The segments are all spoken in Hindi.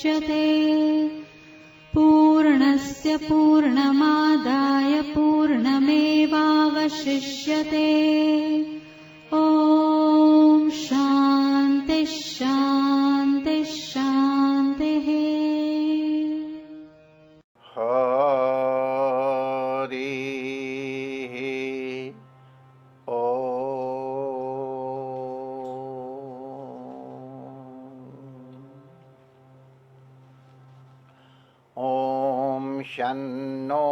मुच्यते। पूर्णस्य पूर्णमादाय पूर्णमेवावशिष्यते। ॐ शान्तिः शान्तिः शान्तिः। शन्नो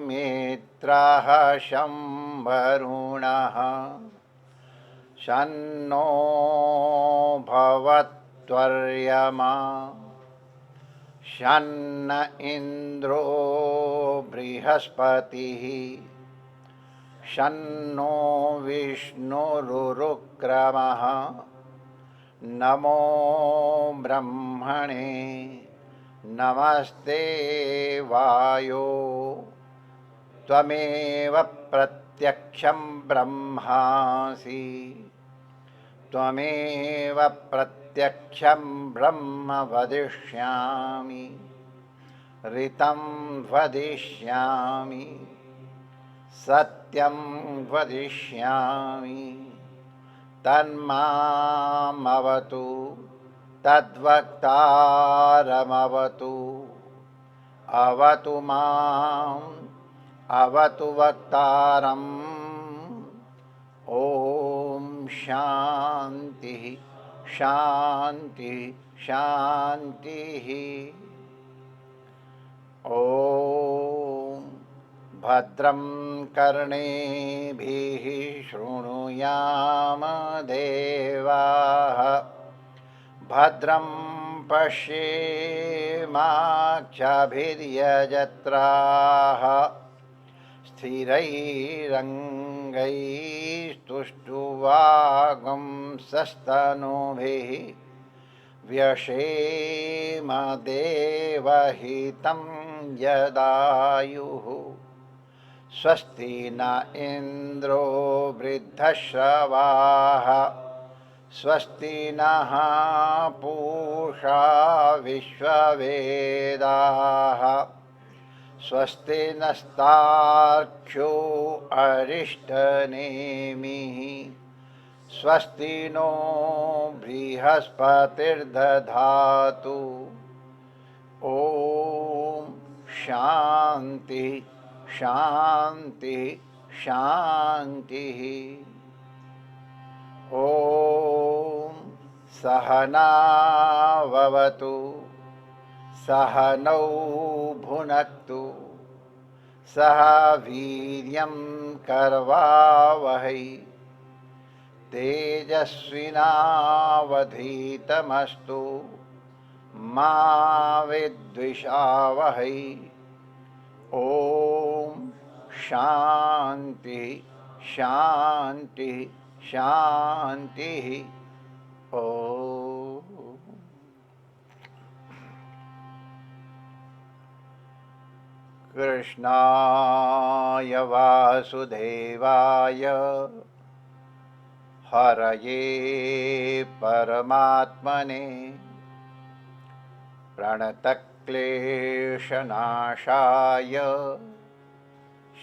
मित्रः शं वरुणः शन्नो भवत्वर्यमा शन्न इन्द्रो बृहस्पतिः शन्नो विष्णुरुक्रमः नमो ब्रह्मणे नमस्ते वायो त्वमेव प्रत्यक्षं ब्रह्मासि त्वमेव प्रत्यक्षं ब्रह्म वदिष्यामि ऋतं वदिष्यामि सत्यं वदिष्यामि तन्मामवतु तद्वक्तारमवतु अवतु माम् अवतु वक्तारम्। ॐ शान्तिः शान्तिः शान्तिः। ॐ भद्रं कर्णेभिः शृणुयाम देवाः भद्रं पश्येमाक्षभिर्यजत्राः स्थिरैरङ्गैस्तुष्टुवागुंसस्तनूभिः व्यशेम देवहितं यदायुः। स्वस्ति न इन्द्रो वृद्धश्रवाः स्वस्ति नः पूषा विश्ववेदाः स्वस्ति नस्तार्क्ष्यो अरिष्टनेमिः स्वस्ति नो बृहस्पतिर्दधातु। ॐ शान्ति शान्ति शान्तिः। ॐ सहनाववतु सहनौ भुनक्तु सह वीर्यं करवावहै तेजस्विनावधीतमस्तु मा विद्विषावहै। ॐ शान्ति शान्ति शान्तिः। ॐ कृष्णाय वासुदेवाय हरये परमात्मने प्रणतक्लेशनाशाय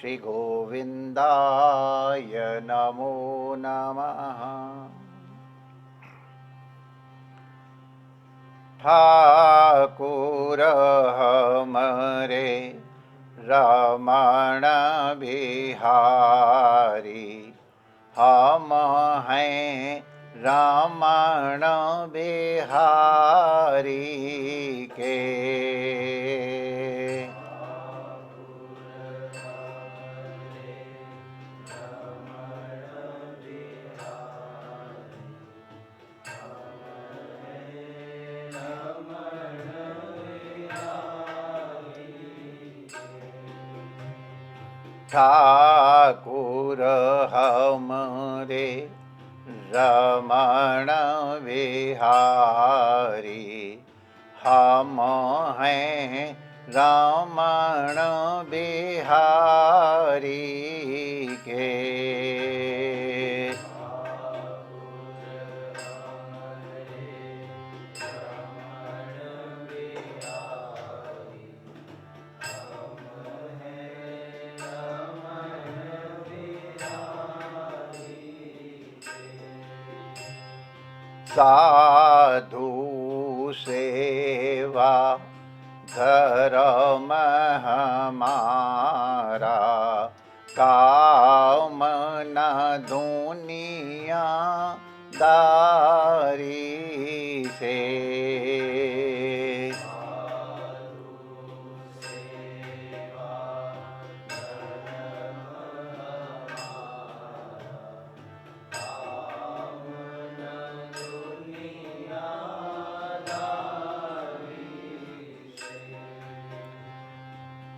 श्रीगोविन्दाय नमो नमः। ठाकुर हमरे रमण बिहारी हम हैं रमण बिहारी के। ठाकुर हमरे रमण बिहारी हम हैं रमण बिहारी के। साधु सेवा धर्म हमारा, काम न दुनिया दारी से।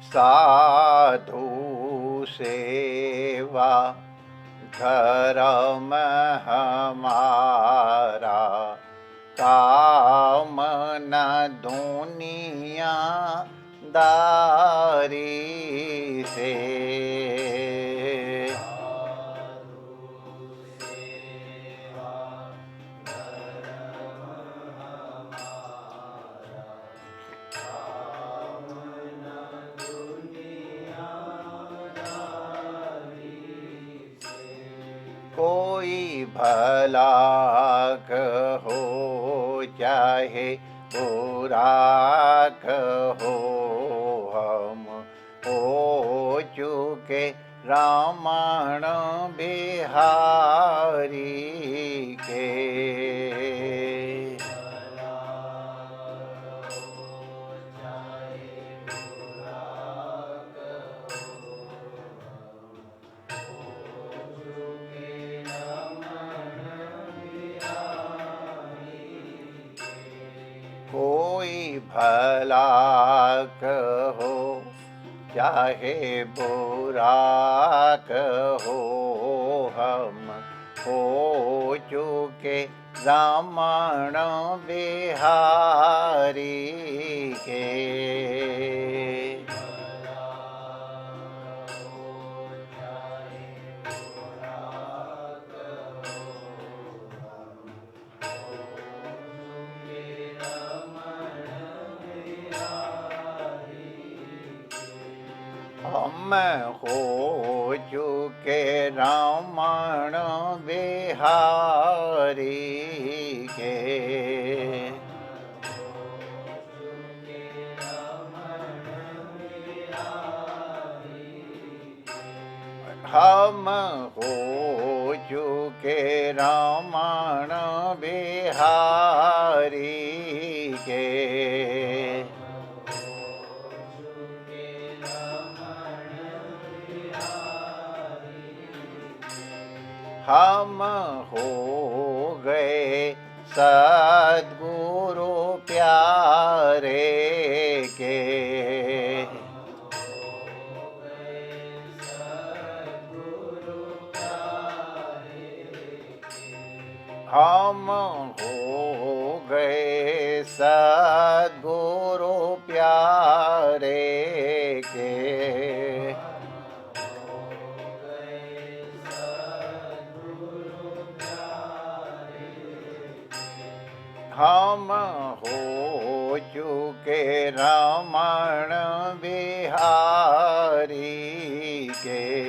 साधु सेवा धर्म हमारा, काम न दुनिया दारी से। कोई भला कहो चाहे बुरा कहो, हम हो चुके रमण बिहारी के। कोई भला कहो चाहे बुरा कहो, हम हो चुके रमण बिहारी के। हम हो चुके रमण बिहारी के। हम हो चुके रमण बिहारी के। हम हो गए सद्गुरु प्यारे के। हम हो गए सद्गुरु प्यारे के। हम हो चुके रमण बिहारी के।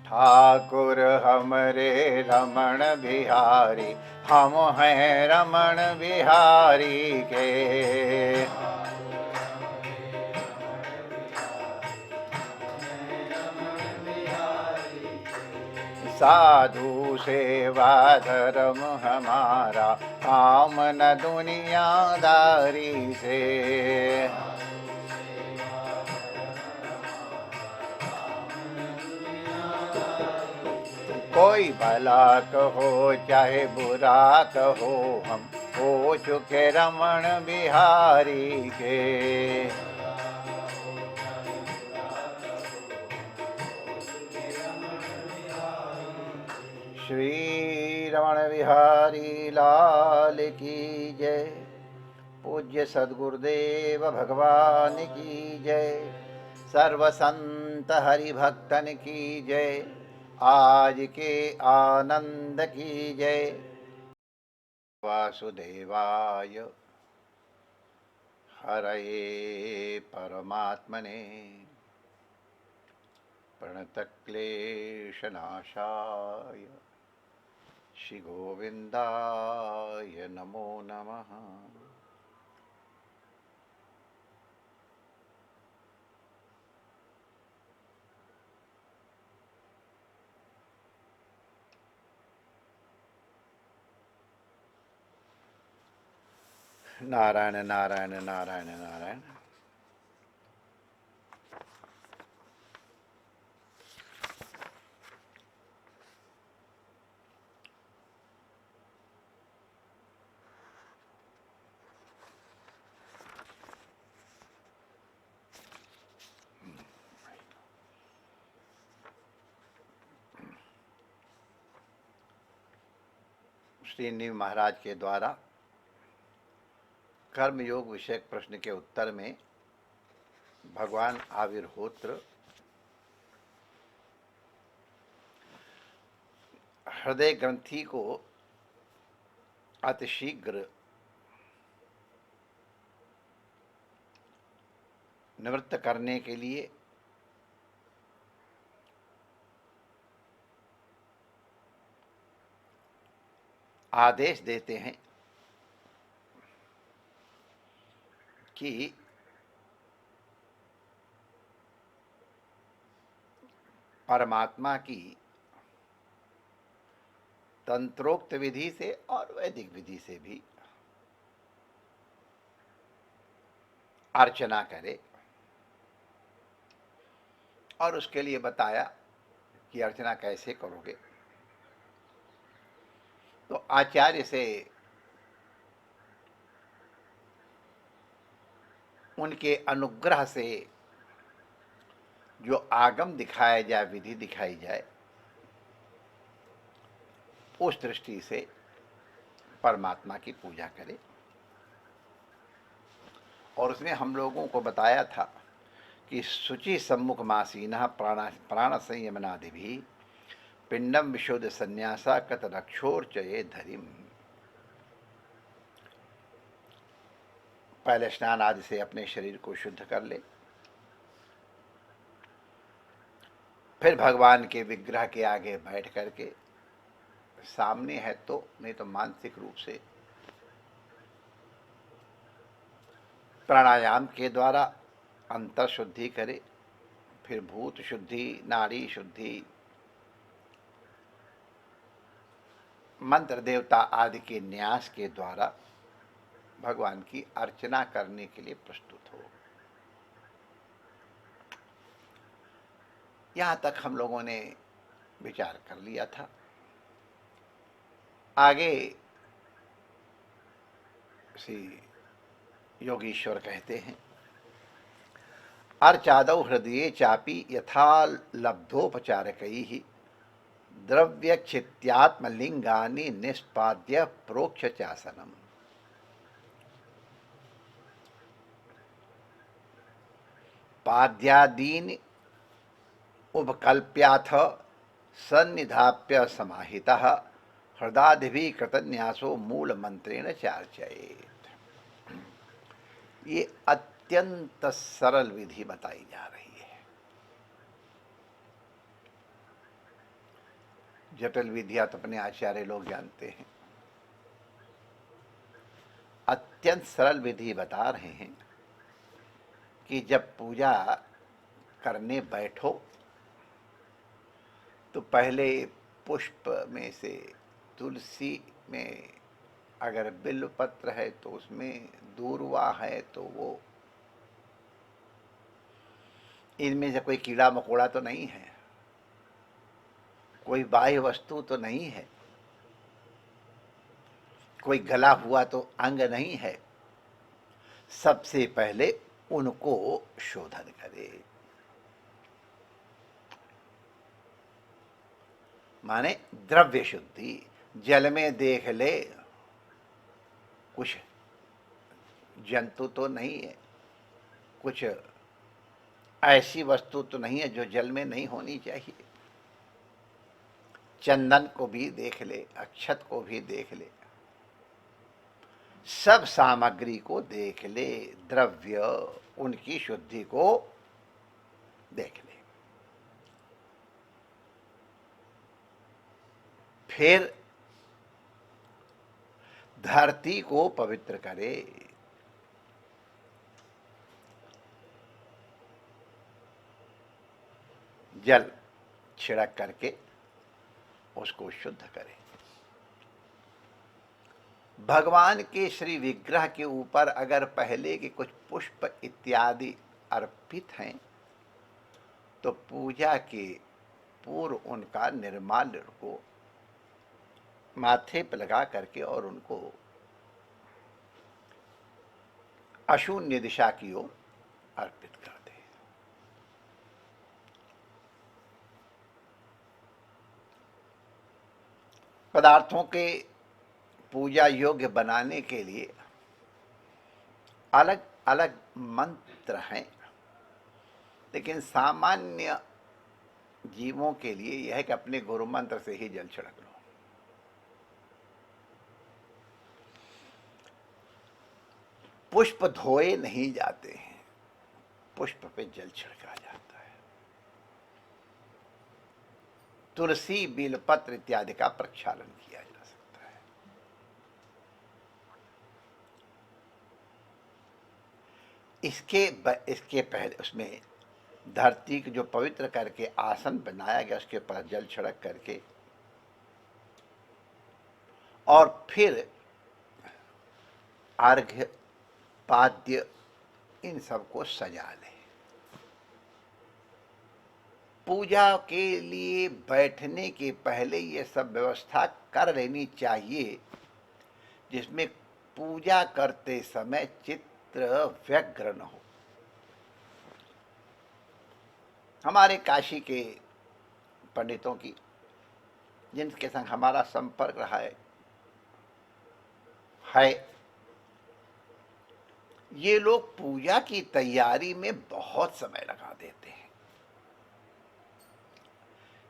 ठाकुर हमरे रमण बिहारी, हम हैं रमण बिहारी के। साधु सेवा धर्म हमारा, काम न दुनियादारी से। कोई भला कहो चाहे बुरा कहो, हम हो चुके रमण बिहारी के। श्री रमण बिहारी लाल की जय। पूज्य सद्गुरुदेव भगवान की जय। सर्व संत हरिभक्तन की जय। आज के आनंद की जय। वासुदेवाय। हरये परमात्मने प्रणतक्लेशनाशाय श्रीगोविन्दाय नमो नमः। नारायण नारायण नारायण नारायण। श्रीनिवास महाराज के द्वारा कर्मयोग विषयक प्रश्न के उत्तर में भगवान आविर्होत्र हृदय ग्रंथि को अतिशीघ्र निवृत्त करने के लिए आदेश देते हैं कि परमात्मा की तंत्रोक्त विधि से और वैदिक विधि से भी अर्चना करे, और उसके लिए बताया कि अर्चना कैसे करोगे। तो आचार्य से उनके अनुग्रह से जो आगम दिखाया जाए, विधि दिखाई जाए, उस दृष्टि से परमात्मा की पूजा करें। और उसमें हम लोगों को बताया था कि शुचि सम्मुख मासीनः प्राण संयमनादि भी पिंडम विशुद्ध संन्यासा कत रक्षोर्चये धरिम। पहले स्नान आदि से अपने शरीर को शुद्ध कर ले, फिर भगवान के विग्रह के आगे बैठ करके, सामने है तो नहीं तो मानसिक रूप से प्राणायाम के द्वारा अंतर शुद्धि करे, फिर भूत शुद्धि, नाड़ी शुद्धि, मंत्र देवता आदि के न्यास के द्वारा भगवान की अर्चना करने के लिए प्रस्तुत हो। यहां तक हम लोगों ने विचार कर लिया था। आगे श्री योगीश्वर कहते हैं, अर्चादौ हृदये चापि यथा लब्धोपचारकैः द्रव्यक्षित्यात्मलिंगानि निष्पाद्य प्रोक्ष चासनम। पाद्यादीनि उपकल्प्याथ सन्निधाप्य समाहितः हृदादिभिः कृतन्यासो मूल मंत्रेण चार्चयेत्। ये अत्यंत सरल विधि बताई जा रही है। जटिल विधियां तो अपने आचार्य लोग जानते हैं, अत्यंत सरल विधि बता रहे हैं कि जब पूजा करने बैठो तो पहले पुष्प में से तुलसी में अगर बिल्व पत्र है तो उसमें दूर्वा है तो वो, इनमें से कोई कीड़ा मकोड़ा तो नहीं है, कोई बाह्य वस्तु तो नहीं है, कोई गला हुआ तो अंग नहीं है। सबसे पहले उनको शोधन करे, माने द्रव्य शुद्धि। जल में देख ले, कुछ जंतु तो नहीं है, कुछ ऐसी वस्तु तो नहीं है जो जल में नहीं होनी चाहिए। चंदन को भी देख ले, अक्षत को भी देख ले, सब सामग्री को देख ले, द्रव्य उनकी शुद्धि को देख ले। फिर धरती को पवित्र करे, जल छिड़क करके उसको शुद्ध करे। भगवान के श्री विग्रह के ऊपर अगर पहले के कुछ पुष्प इत्यादि अर्पित हैं तो पूजा के पूर्व उनका निर्माल्य को माथे पर लगा करके और उनको अशून्य दिशा की ओर अर्पित कर दे। पदार्थों के पूजा योग्य बनाने के लिए अलग अलग मंत्र हैं, लेकिन सामान्य जीवों के लिए यह है कि अपने गुरु मंत्र से ही जल छिड़क लो। पुष्प धोए नहीं जाते हैं, पुष्प पे जल छिड़का जाता है। तुलसी, बेलपत्र इत्यादि का प्रक्षालन किया जा सकता है। इसके पहले उसमें धरती को जो पवित्र करके आसन बनाया गया उसके पास जल छिड़क करके और फिर अर्घ्य पाद्य इन सबको सजा ले। पूजा के लिए बैठने के पहले ये सब व्यवस्था कर लेनी चाहिए, जिसमें पूजा करते समय चित्र व्यग्र न हो। हमारे काशी के पंडितों की, जिनके संग हमारा संपर्क रहा है, ये लोग पूजा की तैयारी में बहुत समय लगा देते हैं।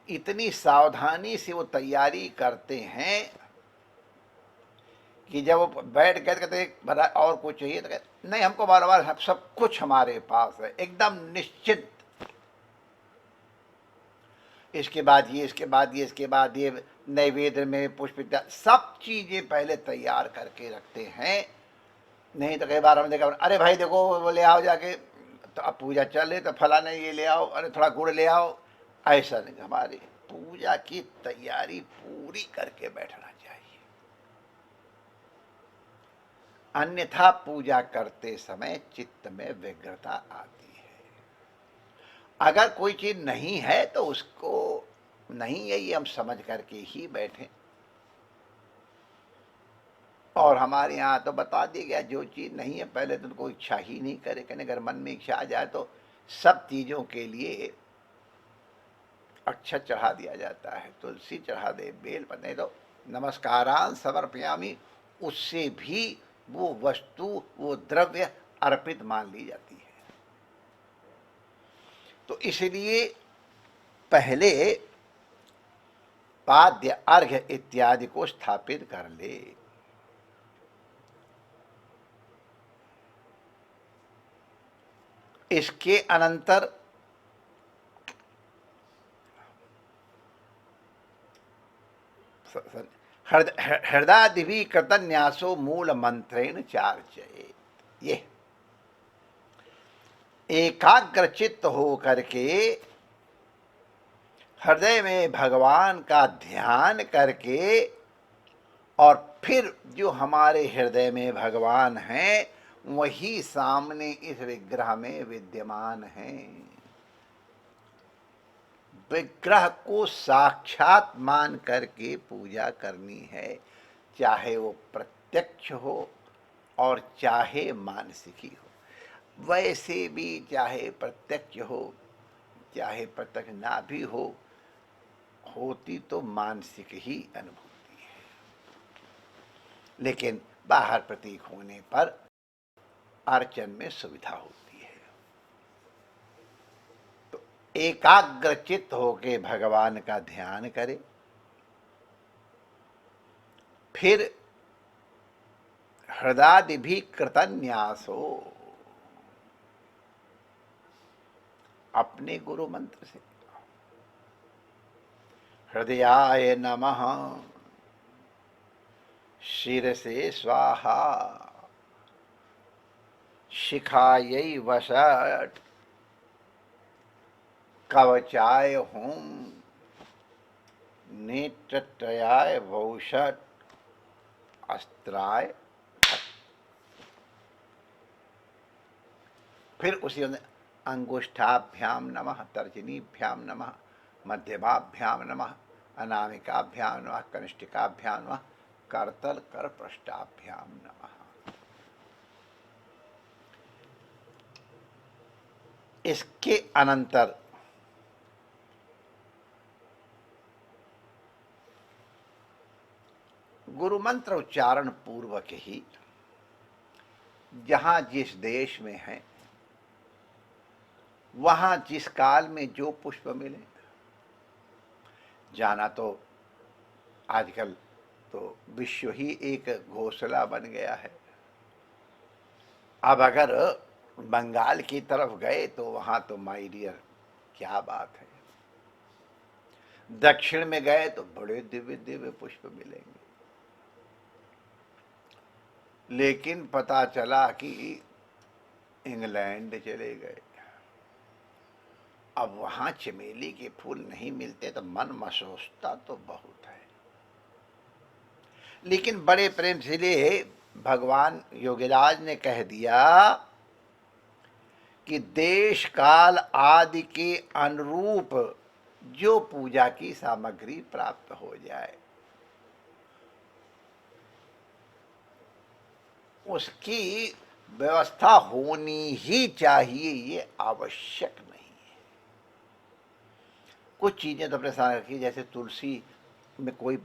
इतनी सावधानी से वो तैयारी करते हैं कि जब वो बैठ गए कहते और कुछ चाहिए तो कहते नहीं, हमको बार बार सब कुछ हमारे पास है, एकदम निश्चित। इसके बाद ये, इसके बाद ये, इसके बाद ये, नैवेद्य में पुष्प इत्यादि सब चीजें पहले तैयार करके रखते हैं। नहीं तो कई बार हमने देखा, अरे भाई देखो वो ले आओ जाके, तो अब पूजा चल रही तो फलाना ये ले आओ, अरे थोड़ा गुड़ ले आओ। ऐसा नहीं, हमारी पूजा की तैयारी पूरी करके बैठना चाहिए, अन्यथा पूजा करते समय चित्त में व्यग्रता आती है। अगर कोई चीज नहीं है तो उसको नहीं है ये हम समझ करके ही बैठें। और हमारे यहाँ तो बता दिया गया, जो चीज नहीं है पहले तो कोई इच्छा ही नहीं करे। कहने अगर मन में इच्छा आ जाए तो सब चीजों के लिए अक्षत चढ़ा दिया जाता है, तुलसी चढ़ा दे, बेल पत्ते, तो नमस्कारान समर्पयामि, उससे भी वो वस्तु, वो द्रव्य अर्पित मान ली जाती है। तो इसलिए पहले पाद्य, अर्घ्य इत्यादि को स्थापित कर ले। इसके अनंतर हृदयादिभि कृतन्यासो मूल मंत्रेण चार्चयेत्। ये एकाग्रचित्त हो करके हृदय में भगवान का ध्यान करके, और फिर जो हमारे हृदय में भगवान हैं वही सामने इस विग्रह में विद्यमान हैं। विग्रह को साक्षात मान करके पूजा करनी है, चाहे वो प्रत्यक्ष हो और चाहे मानसिक ही हो। वैसे भी चाहे प्रत्यक्ष हो चाहे प्रत्यक्ष ना भी हो, होती तो मानसिक ही अनुभूति है, लेकिन बाहर प्रतीक होने पर अर्चन में सुविधा होती है। तो एकाग्रचित्त होके भगवान का ध्यान करे, फिर हृदादि भी कृतन्यासो, अपने गुरु मंत्र से। हृदयाय नमः, शिरसे स्वाहा, शिखायै वषट्, कवचाय होम, नेत्रत्रयाय वौषट, अस्त्राय फट्। फिर उसी अंगुष्ठाभ्याम नमः, तर्जनीभ्याम नमः, मध्यमाभ्याम नमः, अनामिकाभ्याम नमः, कनिष्ठिकाभ्याम नमः, करतल कर पृष्ठाभ्याम नमः। इसके अनंतर गुरु मंत्र उच्चारण पूर्वक ही जहां जिस देश में है, वहां जिस काल में जो पुष्प मिले, जाना तो आजकल तो विश्व ही एक घोंसला बन गया है। अब अगर बंगाल की तरफ गए तो वहां तो माय डियर क्या बात है। दक्षिण में गए तो बड़े दिव्य दिव्य पुष्प मिलेंगे। लेकिन पता चला कि इंग्लैंड चले गए, अब वहां चमेली के फूल नहीं मिलते तो मन महसूसता तो बहुत है। लेकिन बड़े प्रेम से लिए भगवान योगीराज ने कह दिया कि देश काल आदि के अनुरूप जो पूजा की सामग्री प्राप्त हो जाए उसकी व्यवस्था होनी ही चाहिए, ये आवश्यक नहीं है। कुछ चीजें तो अपने साथ रखी, जैसे तुलसी में कोई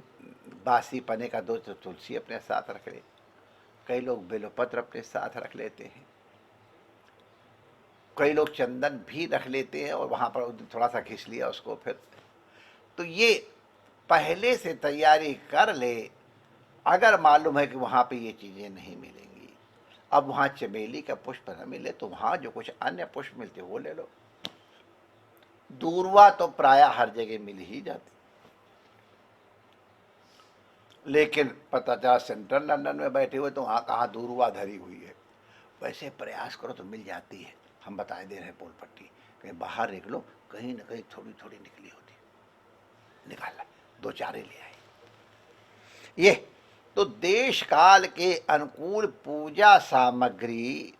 बासी पने का दो तो तुलसी अपने साथ रख ले। कई लोग बेलपत्र अपने साथ रख लेते हैं, कई लोग चंदन भी रख लेते हैं और वहां पर थोड़ा सा घिस लिया उसको। फिर तो ये पहले से तैयारी कर ले। अगर मालूम है कि वहां पे ये चीजें नहीं मिलेंगी, अब वहां चमेली का पुष्प न मिले तो वहां जो कुछ अन्य पुष्प मिलते वो ले लो। दूर्वा तो प्राय हर जगह मिल ही जाती, लेकिन पता चला सेंट्रल लंदन में बैठे हुए तो वहां कहाँ दूर्वा धरी हुई है। वैसे प्रयास करो तो मिल जाती है। हम बताए दे रहे हैं पोल पट्टी, कहीं बाहर निकलो, कहीं ना कहीं थोड़ी थोड़ी निकली होती, निकाल दो चार ही ले आए। ये तो देश काल के अनुकूल पूजा सामग्री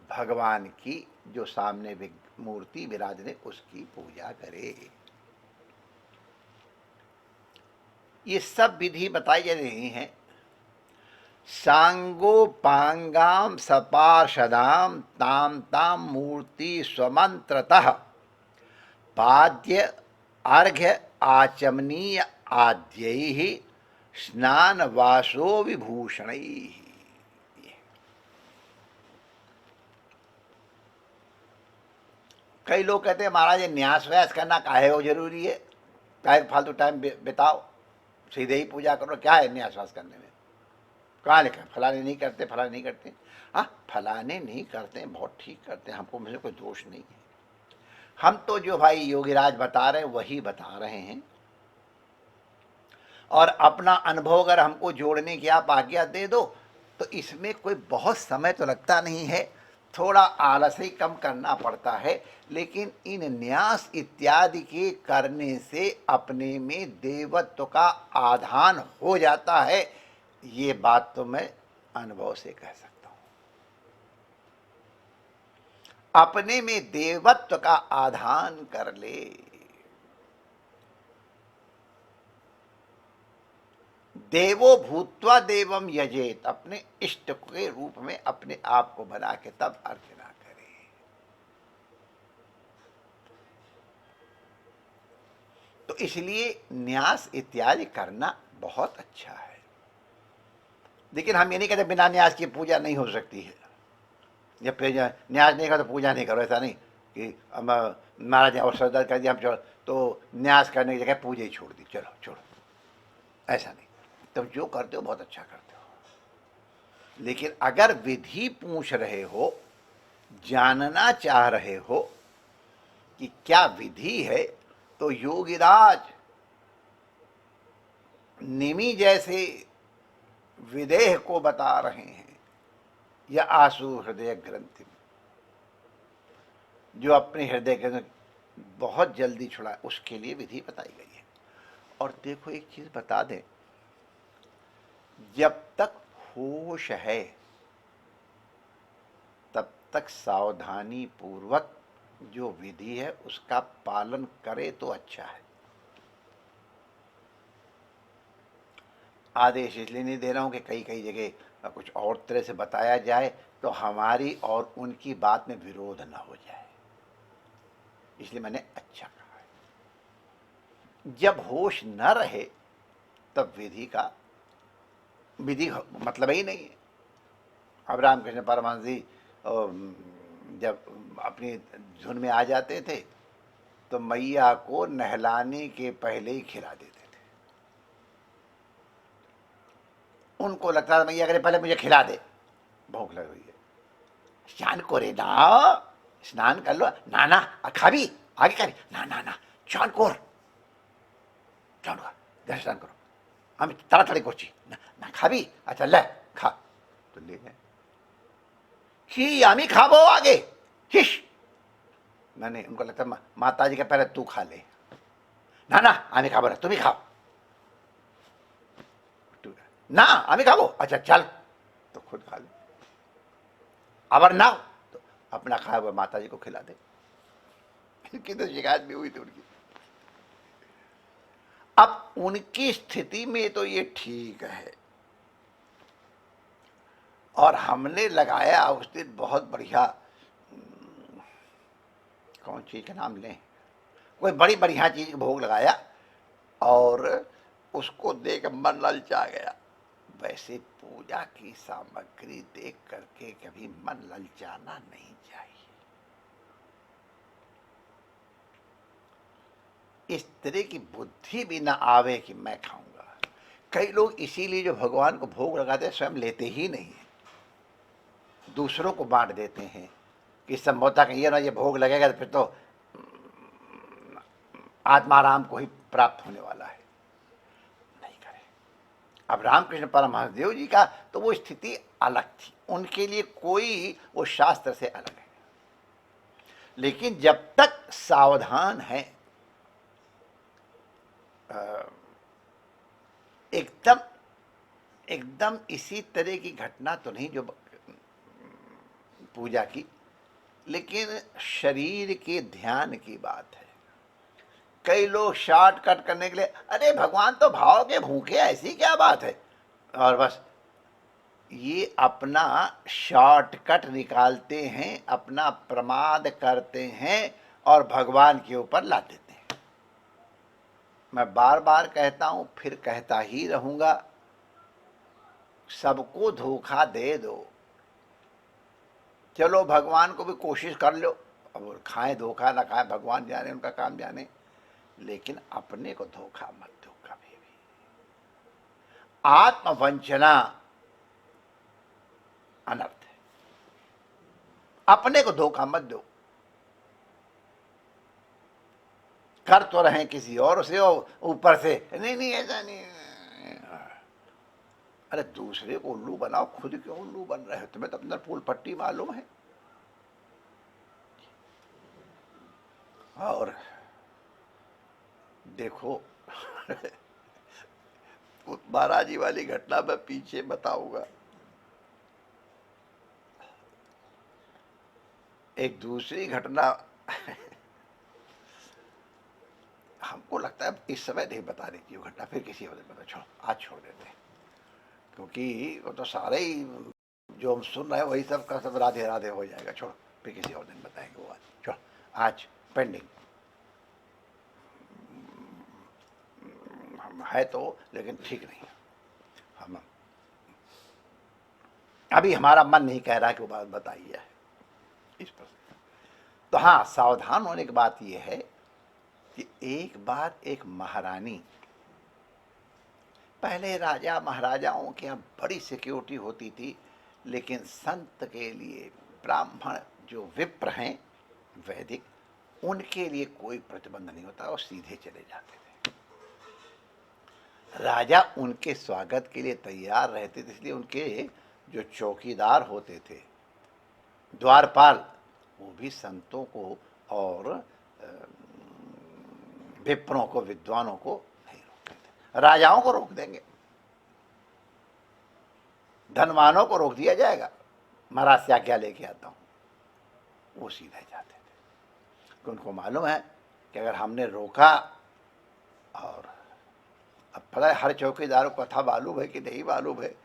भगवान की जो सामने मूर्ति विराजने उसकी पूजा करे। ये सब विधि बताई जा रही हैं। सांगोपांगाम सपार्षदाम ताम ताम मूर्ति स्वमंत्रतः पाद्य अर्घ्य आचमनीय आद्यैः स्नान वासो विभूषणैः। कई लोग कहते हैं महाराज ये न्यास व्यास करना काहे हो जरूरी है, काहे फालतू टाइम बिताओ, सीधे ही पूजा करो, क्या है न्यास व्यास करने में, कहाँ लिखा फलाने नहीं करते फलाने नहीं करते। हाँ फलाने नहीं करते बहुत ठीक करते हैं, हमको मुझे कोई दोष नहीं है। हम तो जो भाई योगीराज बता रहे हैं वही बता रहे हैं, और अपना अनुभव अगर हमको जोड़ने की आप आज्ञा दे दो तो इसमें कोई बहुत समय तो लगता नहीं है, थोड़ा आलस ही कम करना पड़ता है। लेकिन इन न्यास इत्यादि के करने से अपने में देवत्व का आधान हो जाता है, ये बात तो मैं अनुभव से कह सकता हूं। अपने में देवत्व का आधान कर ले, देवो भूत्वा देवम यजेत, अपने इष्ट के रूप में अपने आप को बना के तब अर्चना करे। तो इसलिए न्यास इत्यादि करना बहुत अच्छा है। लेकिन हम ये नहीं कहते बिना न्यास की पूजा नहीं हो सकती है, जब न्यास नहीं करो तो पूजा नहीं करो, ऐसा नहीं कि महाराज अवसर कर दिया हम छोड़ तो न्यास करने की जगह पूजा ही छोड़ दी, चलो छोड़ो। ऐसा नहीं, तुम जो करते हो बहुत अच्छा करते हो। लेकिन अगर विधि पूछ रहे हो, जानना चाह रहे हो कि क्या विधि है, तो योगीराज निमि जैसे विदेह को बता रहे हैं, या आंसू हृदय ग्रंथि में, जो अपने हृदय के बहुत जल्दी छुड़ा, उसके लिए विधि बताई गई है। और देखो एक चीज बता दें, जब तक होश है तब तक सावधानी पूर्वक जो विधि है उसका पालन करे तो अच्छा है। आदेश इसलिए नहीं दे रहा हूं कि कई कई जगह कुछ और तरह से बताया जाए तो हमारी और उनकी बात में विरोध न हो जाए, इसलिए मैंने अच्छा कहा है। जब होश न रहे तब विधि मतलब ही नहीं है। अब रामकृष्ण परमहंस जी जब अपनी धुन में आ जाते थे तो मैया को नहलाने के पहले ही खिला देते थे। उनको लगता था मैया करे पहले मुझे खिला दे, भूख लग रही है, स्नान करे ना, स्नान कर लो ना, ना खाबी आगे खाबी ना, ना ना स्नान कर, स्नान कर, स्नान करो, আমি তাড়াতাড়ি করছি, না না খাবি, আচ্ছা ले खा, तो ले गए। ही আমি खाबो आगे, हिश, मैंने उनको लगता माता जी का पहले तू खा ले, ना ना আমি खाबो ना, तुम ही खाओ, ना আমি खाबो, अच्छा चल, तो खुद खा ले, अबर ना तो अपना खाया हुआ माता जी को खिला दे। इनकी तो शिकायत भी हुई थी उनकी। अब उनकी स्थिति में तो ये ठीक है, और हमने लगाया उस दिन बहुत बढ़िया, कौन चीज का नाम लें, कोई बड़ी बढ़िया चीज भोग लगाया और उसको देख मन ललचा गया। वैसे पूजा की सामग्री देख करके कभी मन ललचाना नहीं चाहिए। इस तरह की बुद्धि भी ना आवे कि मैं खाऊंगा। कई लोग इसीलिए जो भगवान को भोग लगाते हैं स्वयं लेते ही नहीं है, दूसरों को बांट देते हैं कि संभवतः कहिए ना ये भोग लगेगा तो फिर तो आत्माराम को ही प्राप्त होने वाला है, नहीं करें। अब रामकृष्ण परमहंस देव जी का तो वो स्थिति अलग थी, उनके लिए कोई वो शास्त्र से अलग है। लेकिन जब तक सावधान है, एकदम एकदम इसी तरह की घटना तो नहीं जो पूजा की, लेकिन शरीर के ध्यान की बात है। कई लोग शॉर्टकट करने के लिए, अरे भगवान तो भाव के भूखे, ऐसी क्या बात है, और बस ये अपना शॉर्टकट निकालते हैं, अपना प्रमाद करते हैं और भगवान के ऊपर ला देते हैं। मैं बार बार कहता हूं, फिर कहता ही रहूंगा, सबको धोखा दे दो, चलो भगवान को भी कोशिश कर लो, अब खाएं धोखा ना खाएं भगवान जाने, उनका काम जाने, लेकिन अपने को धोखा मत दो कभी भी। आत्मवंचना अनर्थ है, अपने को धोखा मत दो। कर तो रहे किसी और से, ऊपर से नहीं नहीं ऐसा नहीं, अरे दूसरे को उल्लू बनाओ, खुद क्यों उल्लू बन रहे हो, तुम्हें तो अपना फूल पट्टी मालूम है। और देखो महाराजी वाली घटना मैं पीछे बताऊंगा। एक दूसरी घटना हमको लगता है इस समय नहीं बताने की, वो घटना फिर किसी और दिन बता, छोड़ो आज छोड़ देते हैं, क्योंकि वो तो सारे ही जो हम सुन रहे हैं वही सब का सब राधे राधे हो जाएगा, छोड़ो फिर किसी और दिन बताएंगे वो, आज छोड़ो, आज पेंडिंग है तो, लेकिन ठीक नहीं, हम अभी हमारा मन नहीं कह रहा कि वो बात बताइए इस पर। तो हाँ, सावधान होने की बात यह है कि एक बार एक महारानी पहले राजा महाराजाओं के यहाँ बड़ी सिक्योरिटी होती थी, लेकिन संत के लिए, ब्राह्मण जो विप्र हैं वैदिक, उनके लिए कोई प्रतिबंध नहीं होता, और सीधे चले जाते थे। राजा उनके स्वागत के लिए तैयार रहते थे, इसलिए उनके जो चौकीदार होते थे, द्वारपाल, वो भी संतों को और विप्रों को, विद्वानों को नहीं रोकते थे। राजाओं को रोक देंगे, धनवानों को रोक दिया जाएगा, महाराज से आज्ञा लेके आता हूं, वो सीधे जाते थे। कि उनको मालूम है कि अगर हमने रोका, और अब पता है हर चौकीदार को कथा मालूम है कि नहीं मालूम है,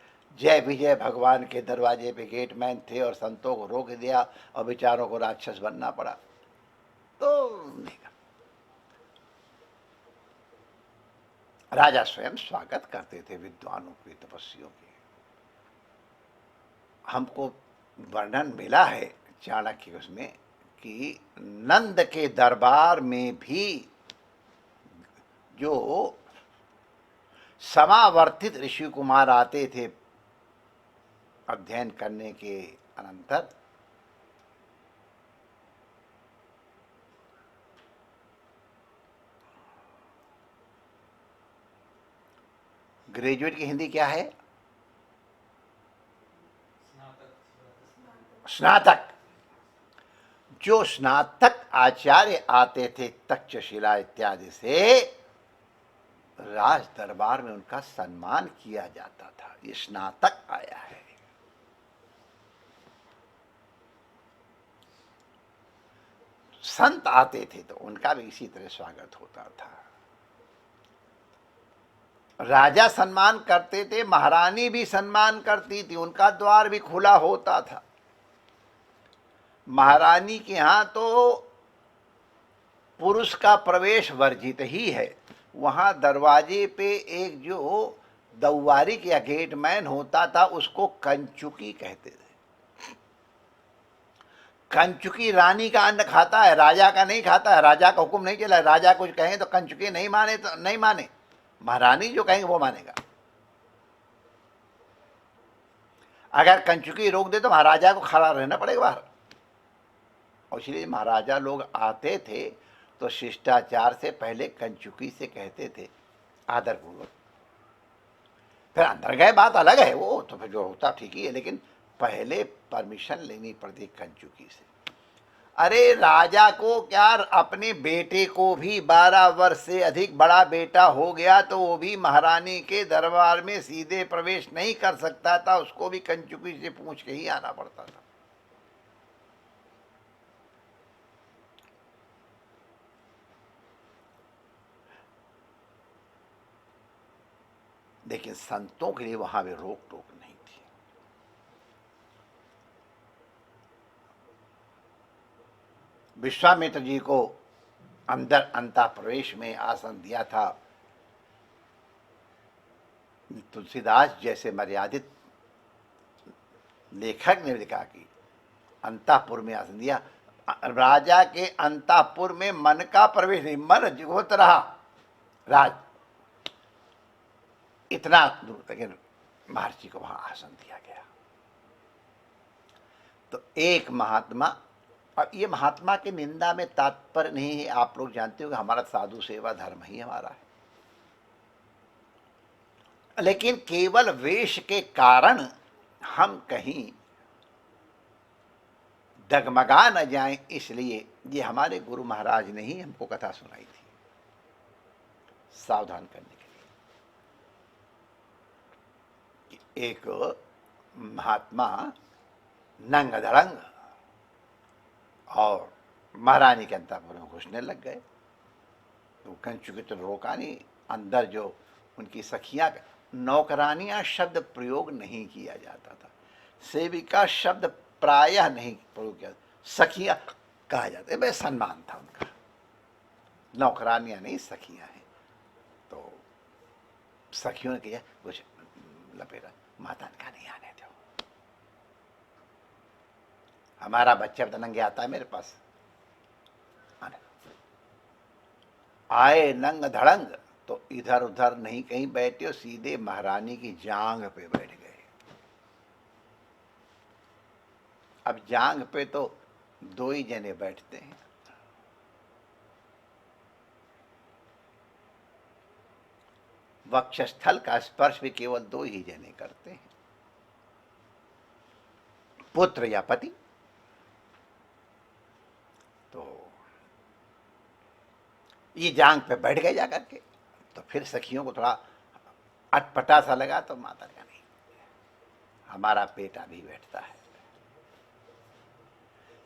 जय विजय भगवान के दरवाजे पे गेटमैन थे और संतों को रोक दिया और बेचारों को राक्षस बनना पड़ा, तो नहीं। राजा स्वयं स्वागत करते थे विद्वानों के, तपस्वियों के। हमको वर्णन मिला है चाणक्य उसमें कि नंद के दरबार में भी जो समावर्तित ऋषि कुमार आते थे अध्ययन करने के अनंतर, ग्रेजुएट की हिंदी क्या है? स्नातक। जो स्नातक आचार्य आते थे तक्षशिला इत्यादि से, राज दरबार में उनका सम्मान किया जाता था। ये स्नातक आया है। संत आते थे तो उनका भी इसी तरह स्वागत होता था। राजा सम्मान करते थे, महारानी भी सम्मान करती थी, उनका द्वार भी खुला होता था। महारानी के यहां तो पुरुष का प्रवेश वर्जित ही है। वहां दरवाजे पे एक जो दौवारिक या गेटमैन होता था, उसको कंचुकी कहते थे। कंचुकी रानी का अन्न खाता है, राजा का नहीं खाता है। राजा का हुक्म नहीं चला, राजा कुछ कहें तो कंचुकी नहीं माने तो नहीं माने, महारानी जो कहेंगे वो मानेगा। अगर कंचुकी रोक दे तो महाराजा को खड़ा रहना पड़ेगा बाहर। और इसलिए महाराजा लोग आते थे तो शिष्टाचार से पहले कंचुकी से कहते थे आदरपूर्वक, फिर अंदर गए बात अलग है, वो तो फिर जो होता ठीक ही है, लेकिन पहले परमिशन लेनी पड़ती कंचुकी से। अरे राजा को क्या, अपने बेटे को भी 12 वर्ष से अधिक बड़ा बेटा हो गया तो वो भी महारानी के दरबार में सीधे प्रवेश नहीं कर सकता था, उसको भी कंचुकी से पूछ के ही आना पड़ता था। लेकिन संतों के लिए वहां भी रोक टोक नहीं थी। विश्वामित्र जी को अंदर अंतः प्रवेश में आसन दिया था। तुलसीदास जैसे मर्यादित लेखक ने लिखा कि अंतःपुर में आसन दिया। राजा के अंतःपुर में मन का प्रवेश नहीं, मन जुगोत रहा राज, इतना दूर तक महर्षि को वहां आसन दिया गया। तो एक महात्मा, और ये महात्मा की निंदा में तात्पर्य नहीं है, आप लोग जानते हो कि हमारा साधु सेवा धर्म ही हमारा है, लेकिन केवल वेश के कारण हम कहीं डगमगा न जाएं, इसलिए ये हमारे गुरु महाराज ने ही हमको कथा सुनाई थी सावधान करने के लिए। कि एक महात्मा नंग धड़ंग और महारानी के अंतःपुर में घुसने लग गए, तो कंचुकी तो रोका नहीं। अंदर जो उनकी सखियां, नौकरानियां शब्द प्रयोग नहीं किया जाता था, सेविका शब्द प्रायः नहीं प्रयोग किया, सखियां कहा जाता है, वह सम्मान था उनका। नौकरानियां नहीं, सखियां हैं। तो सखियों ने किया कुछ लपेटा, माता ने कहा नहीं आने दो, हमारा बच्चा तो नंगे आता है मेरे पास। आए नंग धड़ंग तो इधर उधर नहीं कहीं बैठे और सीधे महारानी की जांघ पे बैठ गए। अब जांघ पे तो दो ही जने बैठते हैं, वक्षस्थल का स्पर्श भी केवल दो ही जने करते हैं, पुत्र या पति। तो ये जांग पे बैठ गए जाकर के। तो फिर सखियों को थोड़ा अटपटा सा लगा, तो माता का नहीं, हमारा बेटा भी बैठता है।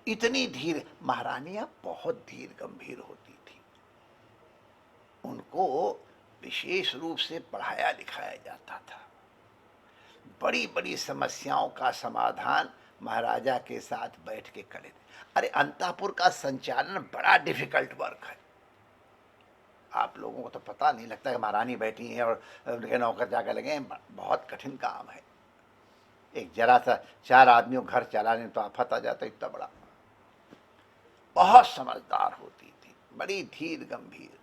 इतनी धीर महारानियां बहुत धीर गंभीर होती थी, उनको विशेष रूप से पढ़ाया लिखाया जाता था। बड़ी बड़ी समस्याओं का समाधान महाराजा के साथ बैठ के करे थे। अरे अंतापुर का संचालन बड़ा डिफिकल्ट वर्क है। आप लोगों को तो पता नहीं लगता कि महारानी बैठी हैं और उनके नौकर जाकर लगे हैं, बहुत कठिन काम है। एक जरा सा 4 आदमियों घर चलाने तो आफत आ जाता, इतना बड़ा। बहुत समझदार होती थी, बड़ी धीर गंभीर।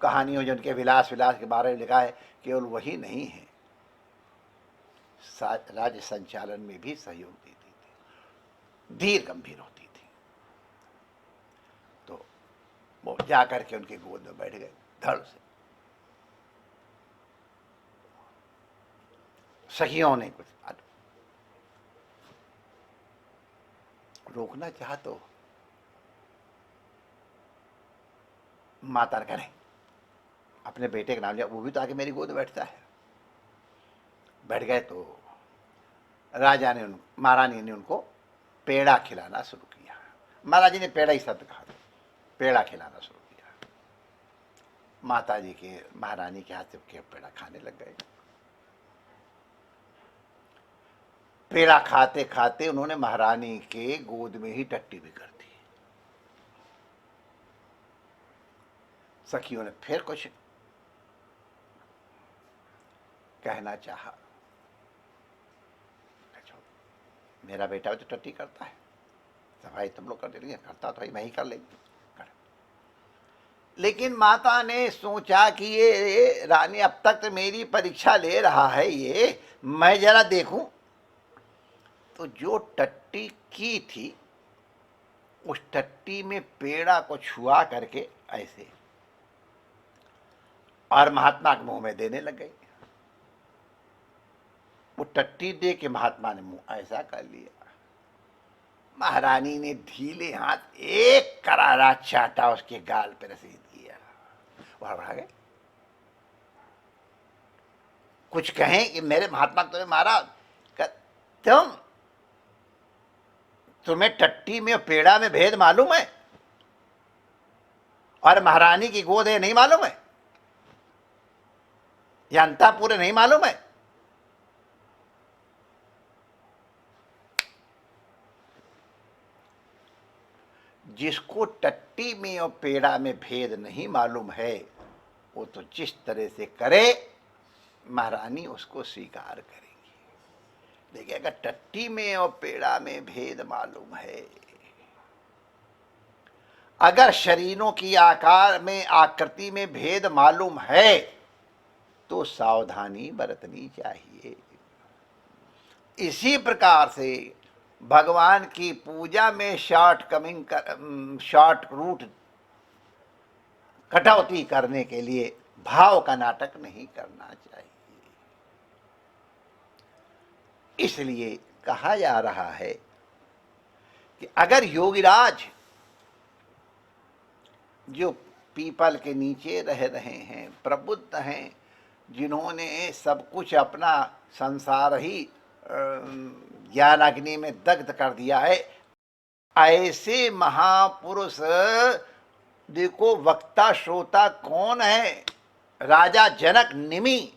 कहानियों जो उनके विलास विलास के बारे में लिखा है, केवल वही नहीं है, राज्य संचालन में भी सहयोग देती थी, धीर गंभीर होती थी। तो वो जाकर के उनके गोद में बैठ गए धड़ से। सखियों ने कुछ रोकना चाहा तो माता ने कहा नहीं, अपने बेटे का नाम लिया, वो भी तो आके मेरी गोद में बैठता है। बैठ गए तो राजा ने महारानी ने उनको पेड़ा खिलाना शुरू किया। महाराज जी ने पेड़ा ही शब्द कहा, पेड़ा खिलाना शुरू किया। माता जी के महारानी के हाथ से पेड़ा खाने लग गए। पेड़ा खाते खाते उन्होंने महारानी के गोद में ही टट्टी भी कर दी। सखियों ने फिर कुछ कहना चाहा, मेरा बेटा भी तो टट्टी करता है, सफाई तुम लोग कर दे रही है, करता तो मैं ही कर लेंगे। लेकिन माता ने सोचा कि ये रानी अब तक तो मेरी परीक्षा ले रहा है, ये मैं जरा देखूं। तो जो टट्टी की थी, उस टट्टी में पेड़ा को छुआ करके ऐसे और महात्मा के मुंह में देने लग गई। वो टट्टी दे के महात्मा ने मुंह ऐसा कर लिया। महारानी ने ढीले हाथ एक करारा चाटा उसके गाल पे रसीद किया। वह बढ़ा गए। कुछ कहें कि मेरे महात्मा तुम्हें मारा, तुम्हें टट्टी में और पेड़ा में भेद मालूम है, और महारानी की गोद है नहीं मालूम है, या अंतापुर नहीं मालूम है। जिसको टट्टी में और पेड़ा में भेद नहीं मालूम है, वो तो जिस तरह से करे महारानी उसको स्वीकार करेगी। देखिए, अगर टट्टी में और पेड़ा में भेद मालूम है, अगर शरीरों की आकार में आकृति में भेद मालूम है, तो सावधानी बरतनी चाहिए। इसी प्रकार से भगवान की पूजा में शॉर्ट रूट कटौती करने के लिए भाव का नाटक नहीं करना चाहिए। इसलिए कहा जा रहा है कि अगर योगीराज जो पीपल के नीचे रह रहे हैं, प्रबुद्ध हैं, जिन्होंने सब कुछ अपना संसार ही ज्ञान अग्नि में दग्ध कर दिया है, ऐसे महापुरुष देखो, वक्ता श्रोता कौन है? राजा जनक निमि,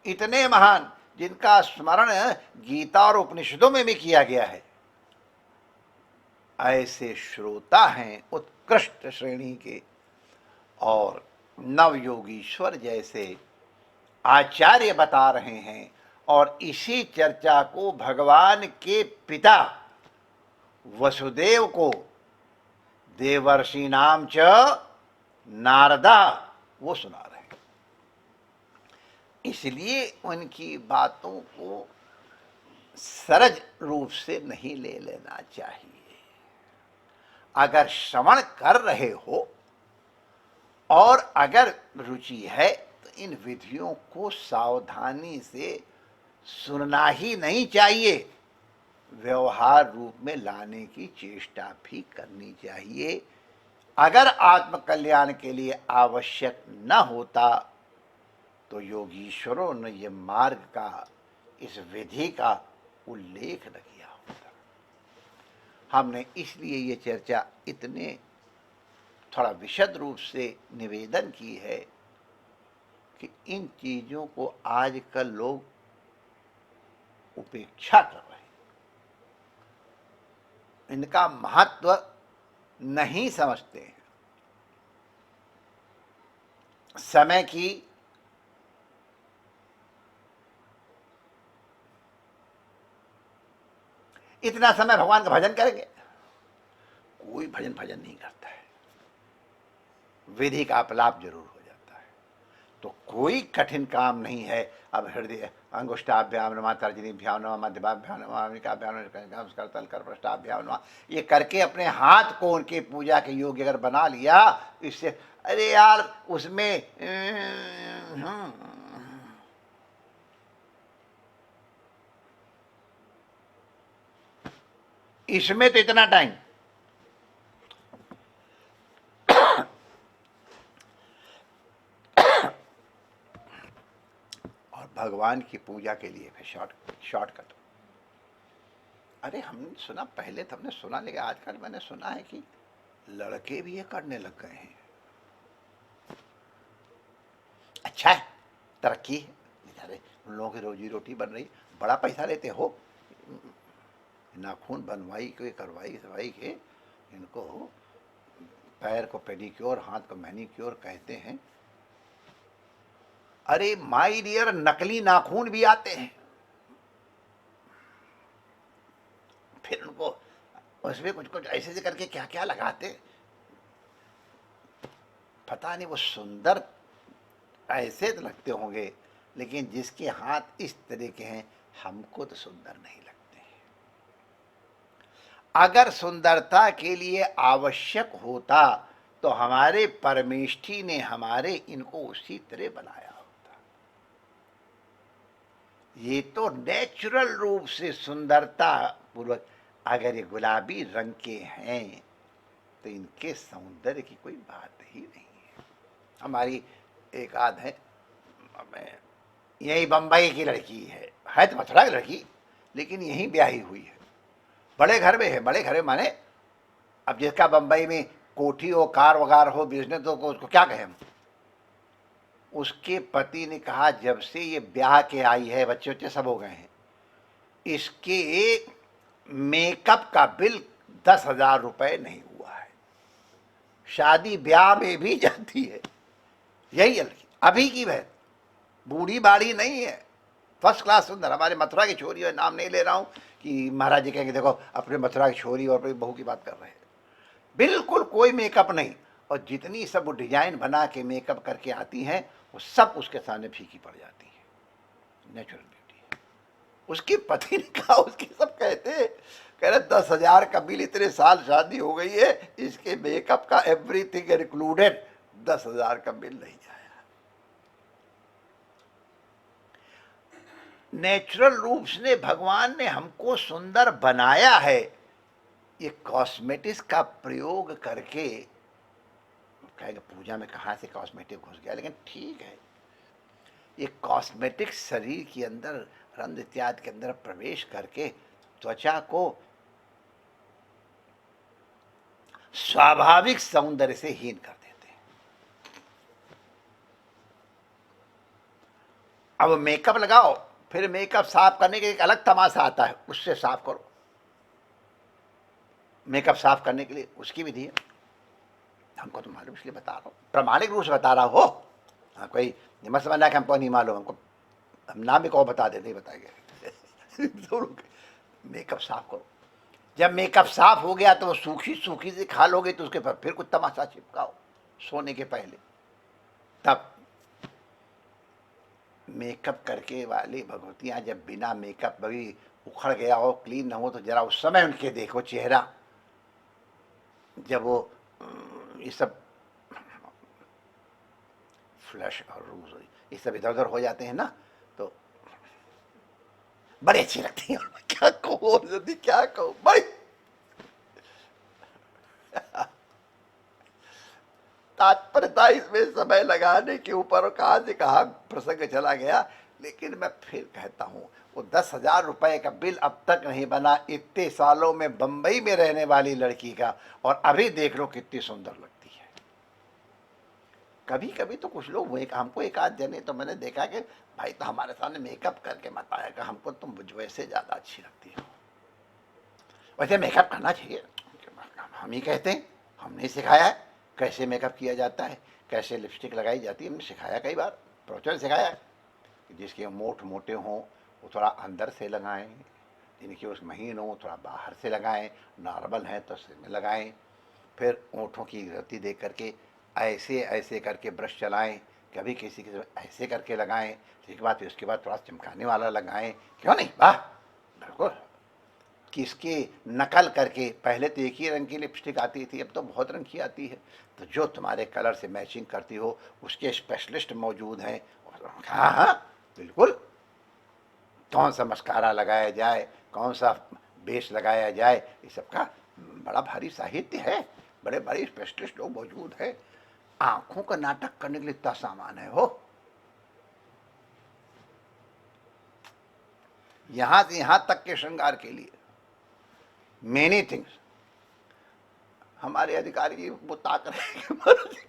इतने महान जिनका स्मरण गीता और उपनिषदों में भी किया गया है, ऐसे श्रोता हैं उत्कृष्ट श्रेणी के। और नवयोगीश्वर जैसे आचार्य बता रहे हैं, और इसी चर्चा को भगवान के पिता वसुदेव को देवर्षि नाम च नारदा वो सुना रहे हैं। इसलिए उनकी बातों को सरज रूप से नहीं ले लेना चाहिए। अगर श्रवण कर रहे हो और अगर रुचि है तो इन विधियों को सावधानी से सुनना ही नहीं चाहिए, व्यवहार रूप में लाने की चेष्टा भी करनी चाहिए। अगर आत्मकल्याण के लिए आवश्यक न होता तो योगीश्वरों ने ये मार्ग का, इस विधि का उल्लेख न किया होता। हमने इसलिए ये चर्चा इतने थोड़ा विशद रूप से निवेदन की है कि इन चीजों को आजकल लोग उपेक्षा कर रहे हैं, इनका महत्व नहीं समझते हैं। समय की इतना समय भगवान का भजन करेंगे, कोई भजन नहीं करता है। विधि का अपलाप जरूर हो जाता है। तो कोई कठिन काम नहीं है। अब हृदय अंगुष्ठाभ्याम नमः, तर्जनीभ्याम नमः, मध्यमाभ्याम नमः, अमेरिकाभ्याम नमः, करतल करपृष्ठाभ्याम नमः, ये करके अपने हाथ को उनके पूजा के योग्य अगर बना लिया, इससे अरे यार उसमें इसमें तो इतना टाइम, और भगवान की पूजा के लिए फिर शॉर्टकट। अरे हमने सुना, पहले तो हमने सुना, लेकिन आजकल मैंने सुना है कि लड़के भी ये करने लग गए हैं। अच्छा है, तरक्की है, बेचारे उन लोगों की रोजी रोटी बन रही, बड़ा पैसा लेते हो। नाखून बनवाई के, करवाई सवाई के, इनको पैर को पेडिक्योर, हाथ को मैनिक्योर कहते हैं। अरे माय डियर, नकली नाखून भी आते हैं, फिर उनको उसमें कुछ कुछ ऐसे करके क्या क्या लगाते, पता नहीं वो सुंदर ऐसे तो लगते होंगे, लेकिन जिसके हाथ इस तरह के हैं हमको तो सुंदर नहीं लगते। अगर सुंदरता के लिए आवश्यक होता तो हमारे परमेष्ठी ने हमारे इनको उसी तरह बनाया होता। ये तो नेचुरल रूप से सुंदरता पूर्वक, अगर ये गुलाबी रंग के हैं तो इनके सौंदर्य की कोई बात ही नहीं है। हमारी एक आध है, यही बंबई की लड़की है तो मथुरा की लड़की, लेकिन यहीं ब्याही हुई है, बड़े घर में है। बड़े घर में माने अब जिसका बंबई में कोठी हो, कार वगार हो, बिजनेस हो, उसको क्या कहें हम। उसके पति ने कहा जब से ये ब्याह के आई है, बच्चे बच्चे सब हो गए हैं, इसके मेकअप का बिल 10,000 रुपए नहीं हुआ है। शादी ब्याह में भी जाती है, यही लड़की अभी की वह, बूढ़ी बाड़ी नहीं है, फर्स्ट क्लास सुंदर। हमारे मथुरा की छोरी है, नाम नहीं ले रहा हूं कि महाराज जी कहेंगे देखो अपने मथुरा की छोरी और अपनी बहू की बात कर रहे हैं। बिल्कुल कोई मेकअप नहीं, और जितनी सब वो डिजाइन बना के मेकअप करके आती हैं वो सब उसके सामने फीकी पड़ जाती हैं। नेचुरल ब्यूटी है। उसके पति ने कहा, उसके सब कहते, कह रहे 10,000 का बिल, इतने साल शादी हो गई है, इसके मेकअप का एवरीथिंग इंक्लूडेड 10,000 का बिल नहीं आया। नेचुरल रूप से भगवान ने हमको सुंदर बनाया है। ये कॉस्मेटिक्स का प्रयोग करके, कहेंगे पूजा में कहाँ से कॉस्मेटिक घुस गया, लेकिन ठीक है, ये कॉस्मेटिक्स शरीर के अंदर, रंध्र इत्यादि के अंदर प्रवेश करके त्वचा को स्वाभाविक सौंदर्य से हीन कर देते हैं। अब मेकअप लगाओ, फिर मेकअप साफ करने के एक अलग तमाशा आता है, उससे साफ करो। मेकअप साफ करने के लिए उसकी विधि है, हमको तो मालूम इसलिए बता रहा हूँ, प्रामाणिक रूप से बता रहा हो। हाँ, कोई मत समझना कि हमको नहीं मालूम, हमको हम नाम भी कहो बता दे, नहीं बताएंगे। मेकअप साफ करो, जब मेकअप साफ हो गया तो वो सूखी सूखी से खा लोगे तो उसके फिर कुछ तमाशा चिपकाओ सोने के पहले, तब मेकअप करके वाली भगवतियाँ जब बिना मेकअप भी उखड़ गया हो, क्लीन न हो, तो जरा उस समय उनके देखो चेहरा, जब वो ये सब फ्लश और रूज ये सब इधर उधर हो जाते हैं ना, तो बड़ी अच्छी लगती है। क्या कहो जल्दी, क्या कहो, बड़ी तात्पर्यता इसमें समय लगाने के ऊपर कहाँ से कहाँ प्रसंग चला गया। लेकिन मैं फिर कहता हूँ, वो 10,000 रुपए का बिल अब तक नहीं बना इतने सालों में बंबई में रहने वाली लड़की का, और अभी देख लो कितनी सुंदर लगती है। कभी कभी तो कुछ लोग हमको एक आध जने तो मैंने देखा कि भाई तो हमारे सामने मेकअप करके मत आया कि हमको तुम वैसे ज़्यादा अच्छी लगती हो। वैसे मेकअप करना चाहिए, हम ही कहते हैं, हमने सिखाया है कैसे मेकअप किया जाता है, कैसे लिपस्टिक लगाई जाती है, हमने सिखाया कई बार, प्रोचर सिखाया कि जिसके मोट मोटे हों वो थोड़ा अंदर से लगाएं, जिनके उस महीन हो थोड़ा बाहर से लगाएं, नॉर्मल है तो सिर में लगाएं, फिर ओंठों की गति देख करके ऐसे ऐसे करके ब्रश चलाएं, कभी किसी के ऐसे करके लगाएं, उसके बाद थोड़ा चमकाने वाला लगाएं, क्यों नहीं, वाह बिल्कुल। कि इसकी नकल करके, पहले तो एक ही रंग की लिपस्टिक आती थी, अब तो बहुत रंग की आती है, तो जो तुम्हारे कलर से मैचिंग करती हो उसके स्पेशलिस्ट मौजूद हैं। हाँ हाँ बिल्कुल, कौन सा मस्कारा लगाया जाए, कौन सा बेस लगाया जाए, ये सब का बड़ा भारी साहित्य है, बड़े बड़े स्पेशलिस्ट लोग मौजूद हैं। आंखों का नाटक करने के लिए इतना सामान है, हो यहां से यहां तक के श्रृंगार के लिए मेनी थिंग्स। हमारे अधिकारी जी वो ताक रहे हैं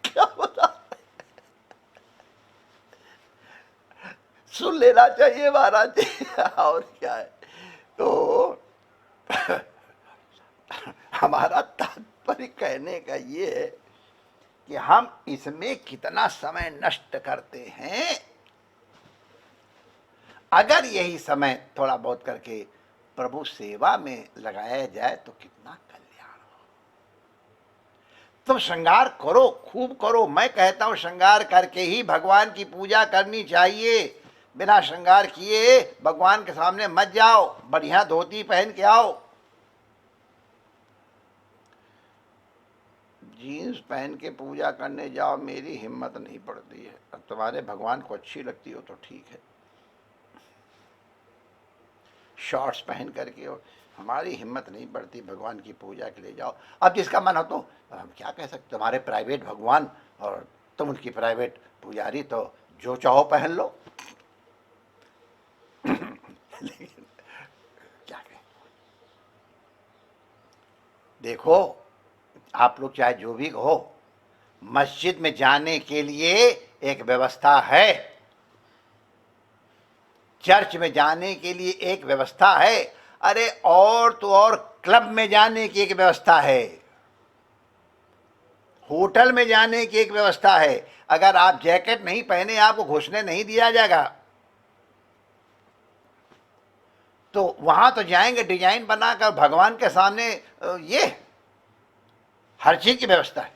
क्या बता, सुन लेना चाहिए महाराज जी। और क्या है, तो हमारा तात्पर्य कहने का ये है कि हम इसमें कितना समय नष्ट करते हैं। अगर यही समय थोड़ा बहुत करके प्रभु सेवा में लगाया जाए तो कितना कल्याण हो। तुम श्रृंगार करो, खूब करो, मैं कहता हूं श्रृंगार करके ही भगवान की पूजा करनी चाहिए। बिना श्रृंगार किए भगवान के सामने मत जाओ, बढ़िया धोती पहन के आओ, जीन्स पहन के पूजा करने जाओ, मेरी हिम्मत नहीं पड़ती है। अब तुम्हारे भगवान को अच्छी लगती हो तो ठीक है, शॉर्ट्स पहन करके, और हमारी हिम्मत नहीं पड़ती भगवान की पूजा के लिए जाओ। अब जिसका मन हो तो हम क्या कह सकते, तुम्हारे प्राइवेट भगवान और तुम उनकी प्राइवेट पुजारी, तो जो चाहो पहन लो। लेकिन क्या कहें, देखो आप लोग चाहे जो भी हो, मस्जिद में जाने के लिए एक व्यवस्था है, चर्च में जाने के लिए एक व्यवस्था है, अरे और तो और क्लब में जाने की एक व्यवस्था है, होटल में जाने की एक व्यवस्था है। अगर आप जैकेट नहीं पहने आपको घुसने नहीं दिया जाएगा। तो वहां तो जाएंगे डिजाइन बनाकर भगवान के सामने, ये हर चीज की व्यवस्था है।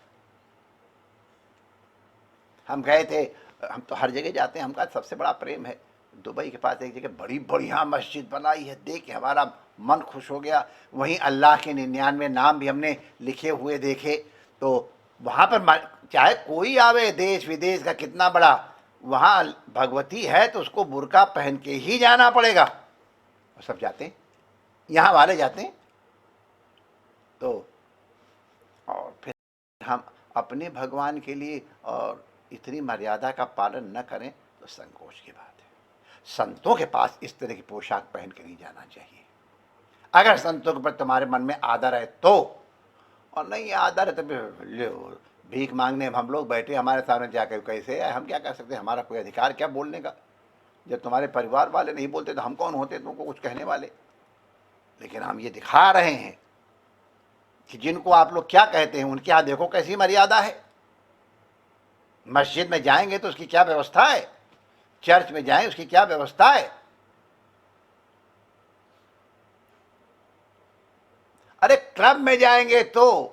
हम गए थे, हम तो हर जगह जाते हैं, हमका सबसे बड़ा प्रेम है दुबई के पास एक जगह बड़ी बढ़िया मस्जिद बनाई है, देख के हमारा मन खुश हो गया। वहीं अल्लाह के 99 नाम भी हमने लिखे हुए देखे। तो वहाँ पर चाहे कोई आवे देश विदेश का कितना बड़ा, वहाँ भगवती है तो उसको बुर्का पहन के ही जाना पड़ेगा। सब जाते हैं, यहाँ वाले जाते हैं। तो और फिर हम अपने भगवान के लिए और इतनी मर्यादा का पालन न करें तो संकोच की बात है। संतों के पास इस तरह की पोशाक पहन के नहीं जाना चाहिए। अगर संतों के ऊपर तुम्हारे मन में आदर है तो, और नहीं आदर है तो भीख मांगने हम लोग बैठे, हमारे सामने जाकर कैसे है, हम क्या कर सकते हैं, हमारा कोई अधिकार क्या बोलने का। जब तुम्हारे परिवार वाले नहीं बोलते तो हम कौन होते तुमको कुछ कहने वाले। लेकिन हम ये दिखा रहे हैं कि जिनको आप लोग क्या कहते हैं उनके यहाँ देखो कैसी मर्यादा है। मस्जिद में जाएंगे तो उसकी क्या व्यवस्था है, चर्च में जाएं उसकी क्या व्यवस्था है। अरे क्लब में जाएंगे तो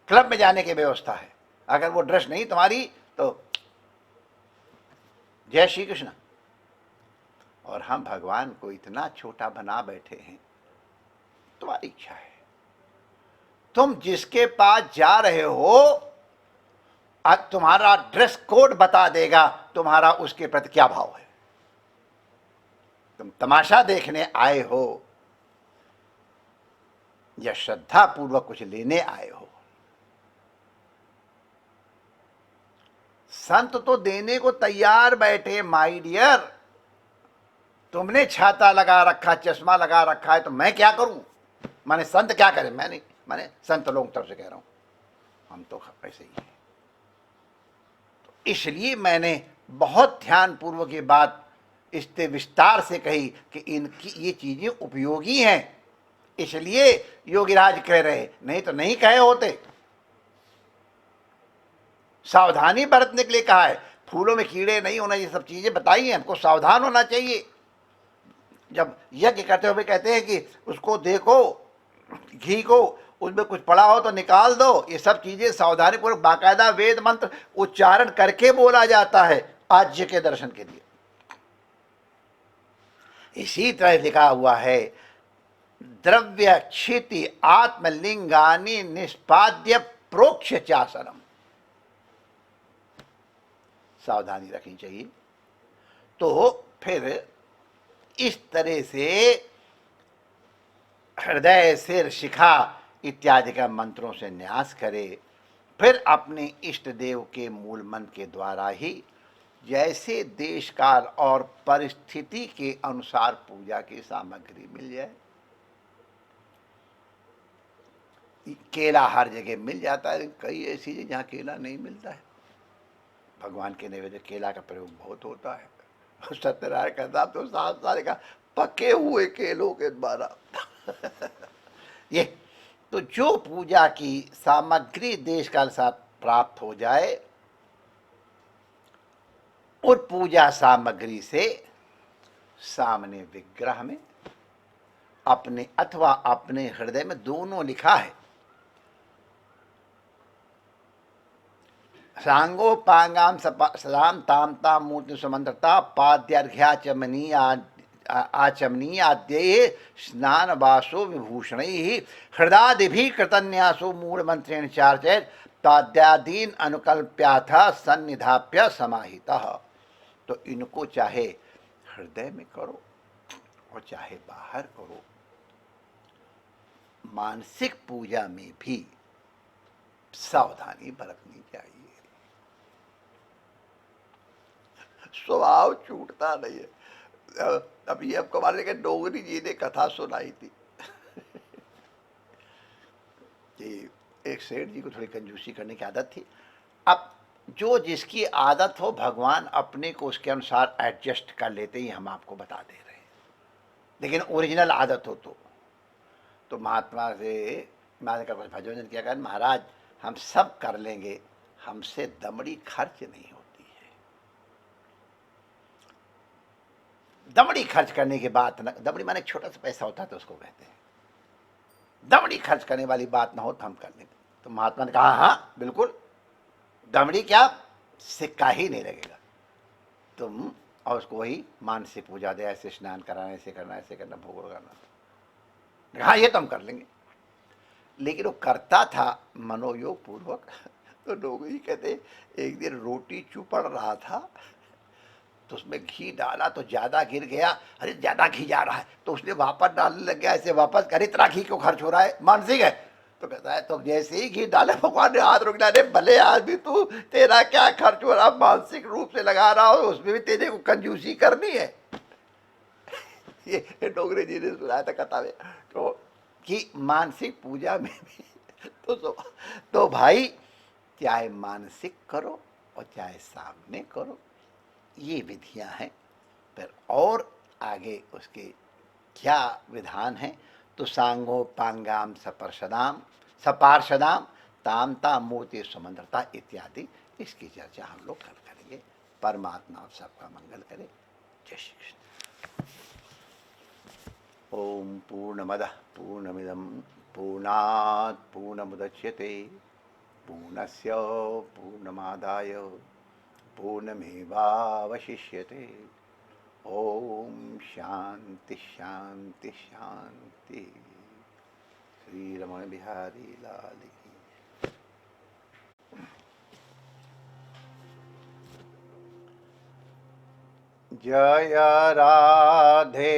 क्लब में जाने की व्यवस्था है। अगर वो ड्रेस नहीं तुम्हारी तो जय श्री कृष्ण, और हम भगवान को इतना छोटा बना बैठे हैं। तुम्हारी इच्छा है, तुम जिसके पास जा रहे हो आज तुम्हारा ड्रेस कोड बता देगा तुम्हारा उसके प्रति क्या भाव है। तुम तमाशा देखने आए हो या श्रद्धा पूर्वक कुछ लेने आए हो। संत तो देने को तैयार बैठे माय डियर। तुमने छाता लगा रखा, चश्मा लगा रखा है, तो मैं क्या करूं? माने संत क्या करें? मैं नहीं, माने संत लोगों की तरफ से कह रहा हूं, हम तो ऐसे ही हैं। तो इसलिए मैंने बहुत ध्यान पूर्वक ये बात इससे विस्तार से कही कि इनकी ये चीजें उपयोगी हैं, इसलिए योगीराज कह रहे, नहीं तो नहीं कहे होते। सावधानी बरतने के लिए कहा है, फूलों में कीड़े नहीं होना, ये सब चीजें बताई हैं, हमको सावधान होना चाहिए। जब यज्ञ करते हुए कहते हैं कि उसको देखो, घी को उसमें कुछ पड़ा हो तो निकाल दो, ये सब चीजें सावधानी पूर्वक बाकायदा वेद मंत्र उच्चारण करके बोला जाता है आज्य के दर्शन के लिए। इसी तरह लिखा हुआ है, द्रव्य क्षिति आत्मलिंगानि निष्पाद्य प्रोक्ष चासनम। सावधानी रखनी चाहिए। तो फिर इस तरह से हृदय, सिर, शिखा इत्यादि का मंत्रों से न्यास करे, फिर अपने इष्ट देव के मूल मंत्र के द्वारा ही जैसे देश काल और परिस्थिति के अनुसार पूजा की सामग्री मिल जाए। केला हर जगह मिल जाता है, कई ऐसी जगह जहाँ केला नहीं मिलता है। भगवान के नैवेद्य केला का प्रयोग बहुत होता है। सत्यनारायण का नाम तो 7 साल का पके हुए केलों के द्वारा ये तो जो पूजा की सामग्री देश काल साथ प्राप्त हो जाए, और पूजा सामग्री से सामने विग्रह में अपने अथवा अपने हृदय में, दोनों लिखा है, सांगोपांगाम सदाम ताम ताम मूर्ति समंत्रता पाद्यर्घ्या चमनी आचमनीयाद्ये स्नान वासो विभूषण हृदादिभि कृतन्यासो मूल मंत्रेण चार्चेत ताद्यादीन अनुकल्प्याथ सन्निधाप्य समाहितः। तो इनको चाहे हृदय में करो और चाहे बाहर करो, मानसिक पूजा में भी सावधानी बरतनी चाहिए। स्वभाव छूटता नहीं है। अभी आपको मालूम है कि डोगरी जी ने कथा सुनाई थी कि एक सेठ जी को थोड़ी कंजूसी करने की आदत थी। अब जो जिसकी आदत हो, भगवान अपने को उसके अनुसार एडजस्ट कर लेते ही हम आपको बता दे रहे हैं, लेकिन ओरिजिनल आदत हो तो महात्मा से महाराज का कुछ भजन किया कर, महाराज हम सब कर लेंगे, हमसे दमड़ी खर्च नहीं होती है। दमड़ी खर्च करने की बात न, दमड़ी माने छोटा सा पैसा होता है तो उसको कहते हैं, दमड़ी खर्च करने वाली बात ना हो तो हम कर लेंगे। तो महात्मा ने कहा हाँ बिल्कुल, दमड़ी क्या, सिक्का ही नहीं लगेगा तुम, और उसको वही मानसिक पूजा दे, ऐसे स्नान कराना, ऐसे करना, ऐसे करना, भोग लगाना, हाँ ये तो हम कर लेंगे। लेकिन वो करता था मनोयोग पूर्वक। तो लोग ही कहते, एक दिन रोटी चुपड़ रहा था तो उसमें घी डाला तो ज्यादा गिर गया, अरे ज्यादा घी जा रहा है, तो उसने वापस डालने लग गया, ऐसे वापस, अरे इतना घी क्यों खर्च हो रहा है, मानसिक है। तो कहता है, तो जैसे ही घी डाले भगवान ने हाथ रोक दिया, अरे भले आदमी तू, तेरा क्या खर्च हो रहा, मानसिक रूप से लगा रहा हो, उसमें भी तेरे को कंजूसी करनी है। ये डोगरे जी ने सुनाया था कथा में, तो कि मानसिक पूजा में भी तो भाई चाहे मानसिक करो और चाहे सामने करो, ये विधियां हैं। फिर और आगे उसके क्या विधान है, तो सांगो पांगाम सपर्शदाम सपार्षदाम ताम ताम मूर्ति समंद्रता इत्यादि, इसकी चर्चा हम लोग कल करेंगे। परमात्मा आप सबका मंगल करे। जय श्री कृष्ण। ओम पूर्णमदः पूर्णमिदं पूर्णात् पूर्णमुदच्यते पूर्णस्य पूर्णमादाय पूर्णमेवावशिष्यते। ओम शांति शांति शांति। श्री रमण बिहारी लाल की। जय राधे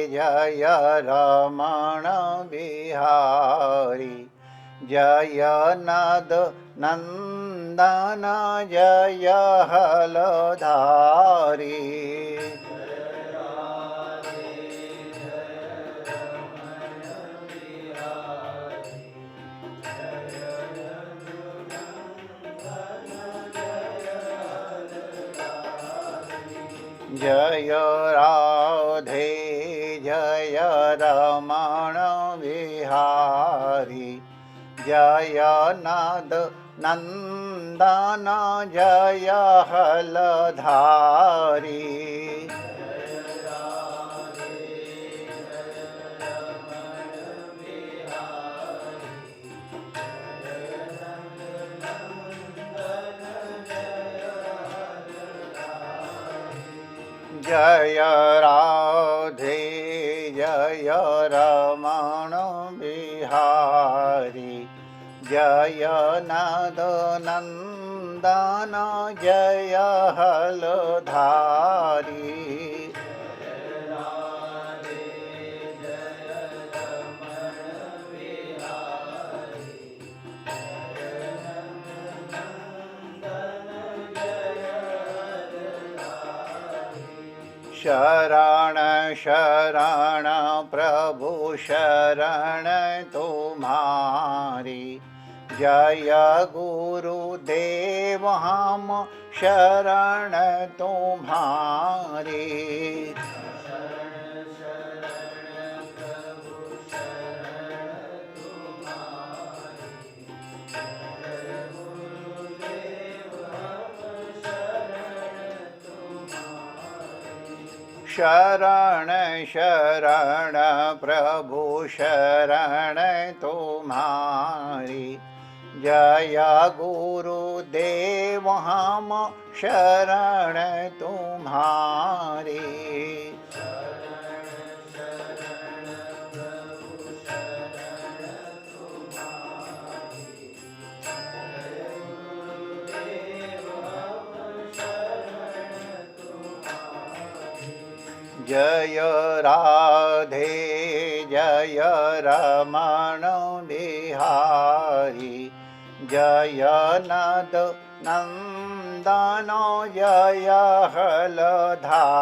जय रमण बिहारी, जय नद नंदन जय हलधारी। जय राधे जय रमण बिहारी, जय नद नंदन जय हलधारी। जय राधे जय रमण बिहारी, जय नद नंदन जय हलधारी। शरण शरण प्रभु शरण तुम्हारी, जय गुरुदेव हम शरण तुम्हारी। शरण शरण प्रभु शरण तुम्हारी, जय गुरुदेव हम शरण तुम्हारी। जय राधे जय रमण बिहारी, जय नद नंदन जय हलधारी।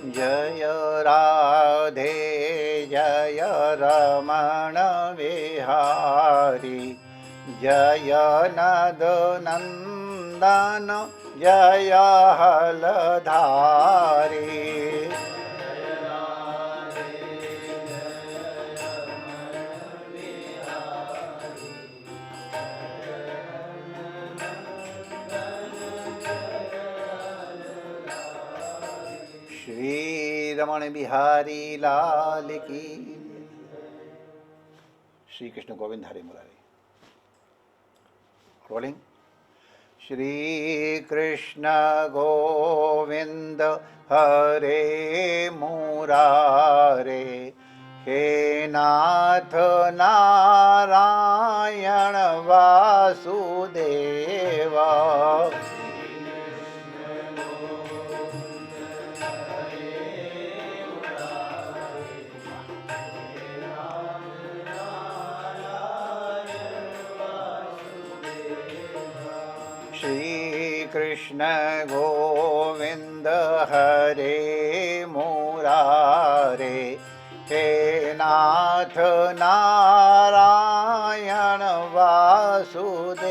जय राधे जय रमण बिहारी, जय नद नंदन जय हलधारी। श्री रमण बिहारी लाल की। श्री कृष्ण गोविंद हरे मुरारी। रोलिंग। श्री कृष्ण गोविंद हरे मुरारे, हे नाथ नारायण वासुदेवा। श्री कृष्ण गोविंद हरे मुरारे, हे नाथ नारायण वासुदेवा।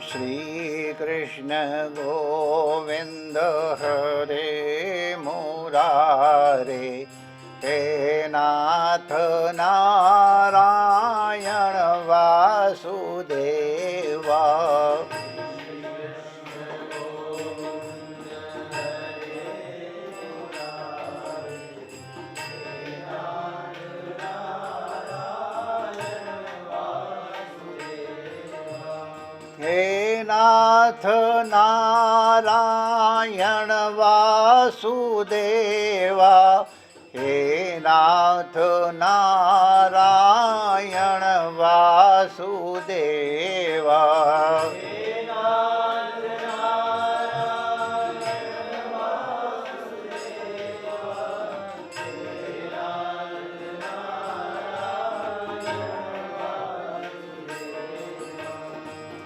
श्री कृष्ण गोविंद हरे मुरारे, हे नाथ नारायण वासुदेवा। हे नाथ नारायण वासुदेवा, हे नाथ नारायण वासुदेवा।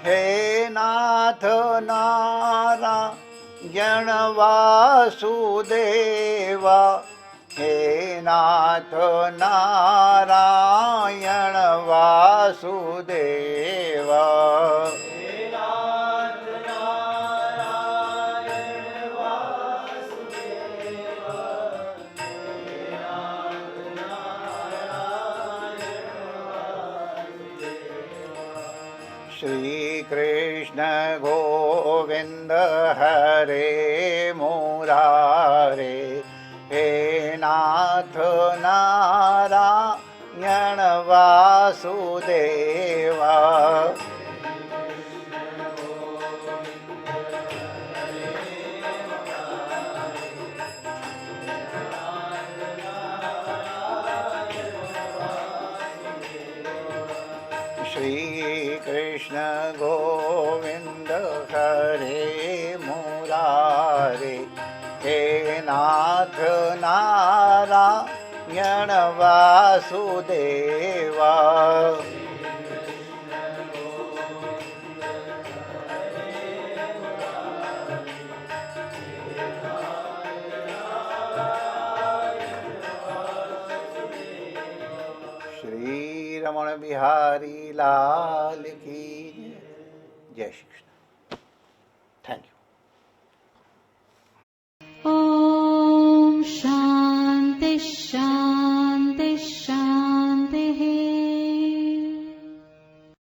हे नाथ नारायण वासुदेवा, हे नाथ नारायण वासुदेवा। श्री कृष्ण गोविंद हरे मुरारे, हे नाथ नारायण वासुदेवा। श्री कृष्ण गोविंद हरे मुरारे, हे नाथ नारायण वासुदेवा। श्री रमण बिहारी लाल की जय। जय श्री कृष्ण। Thank you.